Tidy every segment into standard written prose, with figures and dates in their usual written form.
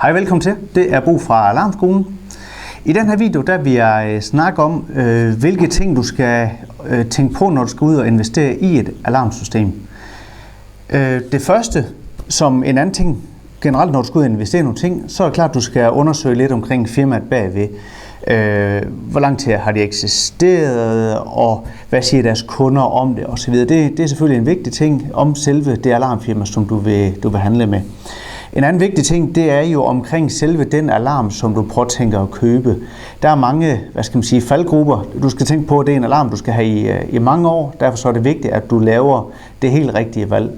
Hej, velkommen til. Det er Bo fra Alarmskolen. I den her video der vil jeg snakke om, hvilke ting du skal tænke på, når du skal ud og investere i et alarmsystem. Det første, som en anden ting generelt, når du skal ud og investere i nogle ting, så er det klart, at du skal undersøge lidt omkring firmaet bagved. Hvor lang tid har de eksisteret, og hvad siger deres kunder om det osv. Det er selvfølgelig en vigtig ting om selve det alarmfirma, som du vil handle med. En anden vigtig ting, det er jo omkring selve den alarm, som du påtænker at købe. Der er mange, faldgrupper. Du skal tænke på, at det er en alarm, du skal have i mange år. Derfor så er det vigtigt, at du laver det helt rigtige valg.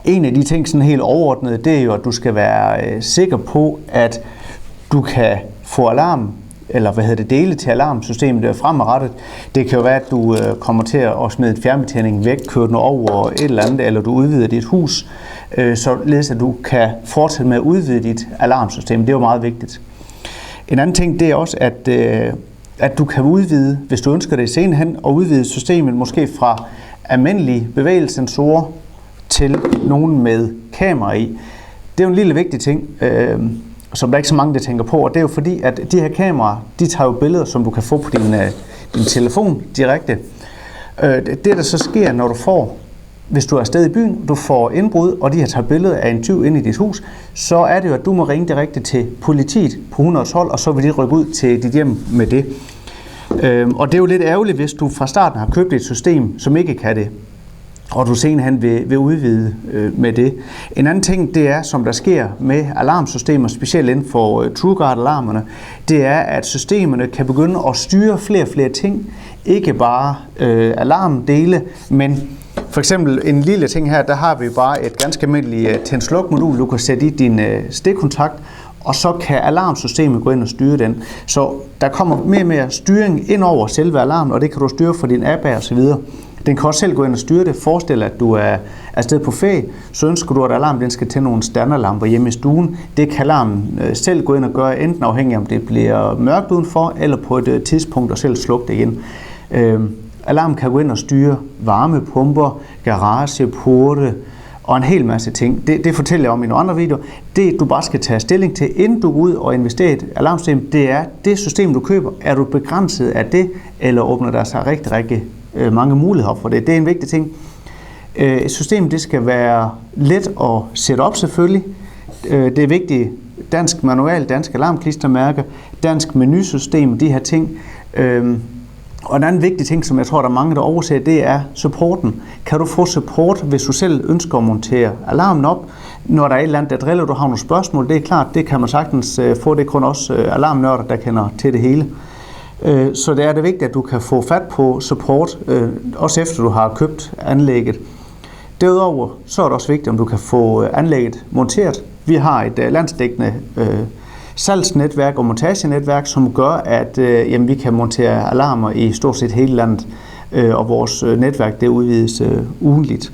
En af de ting, sådan helt overordnet, det er jo, at du skal være sikker på, at du kan få alarm, eller dele til alarmsystemet fremadrettet. Det kan jo være, at du kommer til at smide et fjernbetjening væk, køre den over et eller andet, eller du udvider dit hus, således at du kan fortsætte med at udvide dit alarmsystem. Det er jo meget vigtigt. En anden ting, det er også, at du kan udvide, hvis du ønsker det senere hen, og udvide systemet måske fra almindelige bevægelsesensorer til nogen med kamera i. Det er jo en lille vigtig ting, som der ikke så mange, der tænker på, og det er jo fordi, at de her kameraer, de tager jo billeder, som du kan få på din telefon direkte. Det, der så sker, når du hvis du er afsted i byen, du får indbrud, og de har taget billeder af en tyv inde i dit hus, så er det jo, at du må ringe direkte til politiet på 112, og så vil de rykke ud til dit hjem med det. Og det er jo lidt ærgerligt, hvis du fra starten har købt et system, som ikke kan det, og du senere hen vil udvide med det. En anden ting, det er, som der sker med alarmsystemer, specielt inden for TrueGuard-alarmerne, det er, at systemerne kan begynde at styre flere og flere ting. Ikke bare alarmdele, men for eksempel en lille ting her, der har vi bare et ganske almindeligt tænd-sluk-modul, du kan sætte i din stikkontakt, og så kan alarmsystemet gå ind og styre den. Så der kommer mere og mere styring ind over selve alarmen, og det kan du styre fra din app og så videre. Den kan også selv gå ind og styre det. Forestil dig, at du er afsted på ferie, så ønsker du, at alarmen skal til nogle standardlamper hjemme i stuen. Det kan alarmen selv gå ind og gøre, enten afhængig af, om det bliver mørkt udenfor, eller på et tidspunkt og selv slukke det igen. Alarmen kan gå ind og styre varmepumper, garage, porte og en hel masse ting. Det fortæller jeg om i nogle andre videoer. Det, du bare skal tage stilling til, inden du går ud og investerer i et alarmsystem, det er det system, du køber. Er du begrænset af det, eller åbner der sig rigtig mange muligheder for det? Det er en vigtig ting. Et system, det skal være let at sætte op selvfølgelig. Det er vigtigt. Dansk manual, dansk alarmklistermærke, dansk menusystem, de her ting. Og en anden vigtig ting, som jeg tror, der er mange, der overser, det er supporten. Kan du få support, hvis du selv ønsker at montere alarmen op? Når der er et eller andet, der driller, du har nogle spørgsmål, det er klart, det kan man sagtens få. Det er kun også alarmnørder, der kender til det hele. Så det er det vigtigt, at du kan få fat på support, også efter du har købt anlægget. Derudover så er det også vigtigt, om du kan få anlægget monteret. Vi har et landsdækkende salgsnetværk og montagenetværk, som gør, at vi kan montere alarmer i stort set hele landet, og vores netværk det udvides ugentligt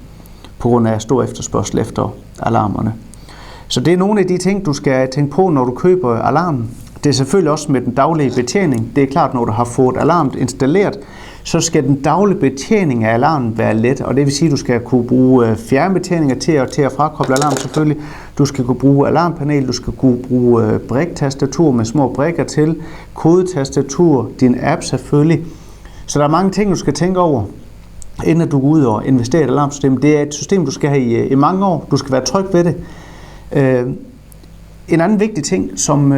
på grund af stor efterspørgsel efter alarmerne. Så det er nogle af de ting, du skal tænke på, når du køber alarmen. Det er selvfølgelig også med den daglige betjening. Det er klart, når du har fået alarmen installeret, så skal den daglige betjening af alarmen være let, og det vil sige, at du skal kunne bruge fjernbetjeninger til at frakoble alarmen selvfølgelig. Du skal kunne bruge alarmpanel, du skal kunne bruge brikktastatur med små brikker til, kodetastatur, din app selvfølgelig. Så der er mange ting, du skal tænke over, inden du går ud og investerer i et alarmsystem. Det er et system, du skal have i mange år. Du skal være tryg ved det. En anden vigtig ting, som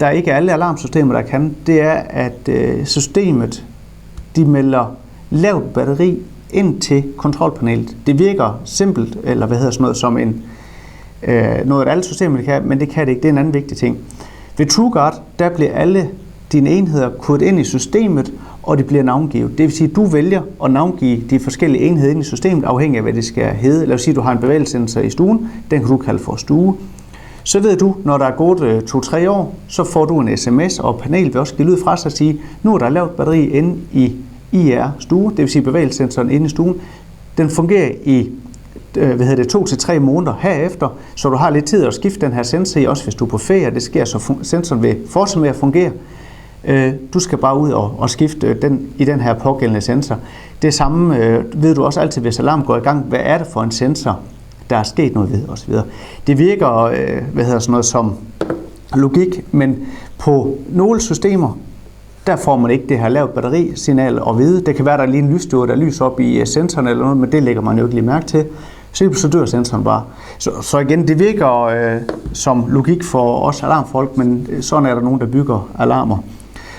der ikke er alle alarmsystemer, der kan, det er, at systemet de melder lavt batteri ind til kontrolpanelet. Det virker simpelt, eller som noget af alle systemer kan, men det kan det ikke. Det er en anden vigtig ting. Ved TrueGuard, der bliver alle dine enheder kodet ind i systemet, og de bliver navngivet. Det vil sige, at du vælger at navngive de forskellige enheder ind i systemet, afhængig af, hvad det skal hedde. Lad os sige, at du har en bevægelsessensor i stuen. Den kan du kalde for stue. Så ved du, når der er gået 2-3 år, så får du en sms, og panelet vil også give lyd fra sig og sige, nu er der lavt batteri inde i IR-stue, det vil sige bevægelsessensoren inde i stuen. Den fungerer i 2-3 måneder herefter, så du har lidt tid at skifte den her sensor i, også hvis du er på ferie. Det sker, så sensoren vil fortsætte med at fungere. Du skal bare ud og skifte den i den her pågældende sensor. Det samme ved du også altid, hvis alarm går i gang. Hvad er det for en sensor, der er sket noget ved osv. Det virker sådan noget som logik, men på nogle systemer, der får man ikke det her lavt batterisignal at vide. Det kan være, der er lige en lysstue, der lyser op i sensoren eller noget, men det lægger man jo ikke lige mærke til. Så dør sensoren bare. Så igen, det virker som logik for os alarmfolk, men sådan er der nogen, der bygger alarmer.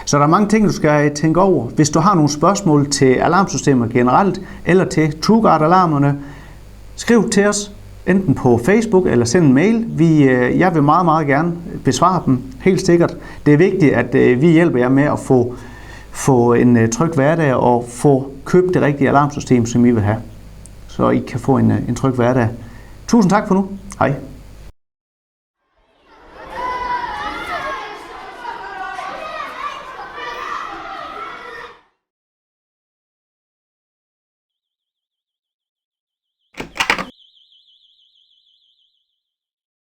Så der er mange ting, du skal tænke over. Hvis du har nogle spørgsmål til alarmsystemer generelt, eller til TrueGuard-alarmerne, skriv til os, enten på Facebook eller send en mail. Jeg vil meget, meget gerne besvare dem, helt sikkert. Det er vigtigt, at vi hjælper jer med at få en tryg hverdag og få købt det rigtige alarmsystem, som I vil have. Så I kan få en tryg hverdag. Tusind tak for nu. Hej.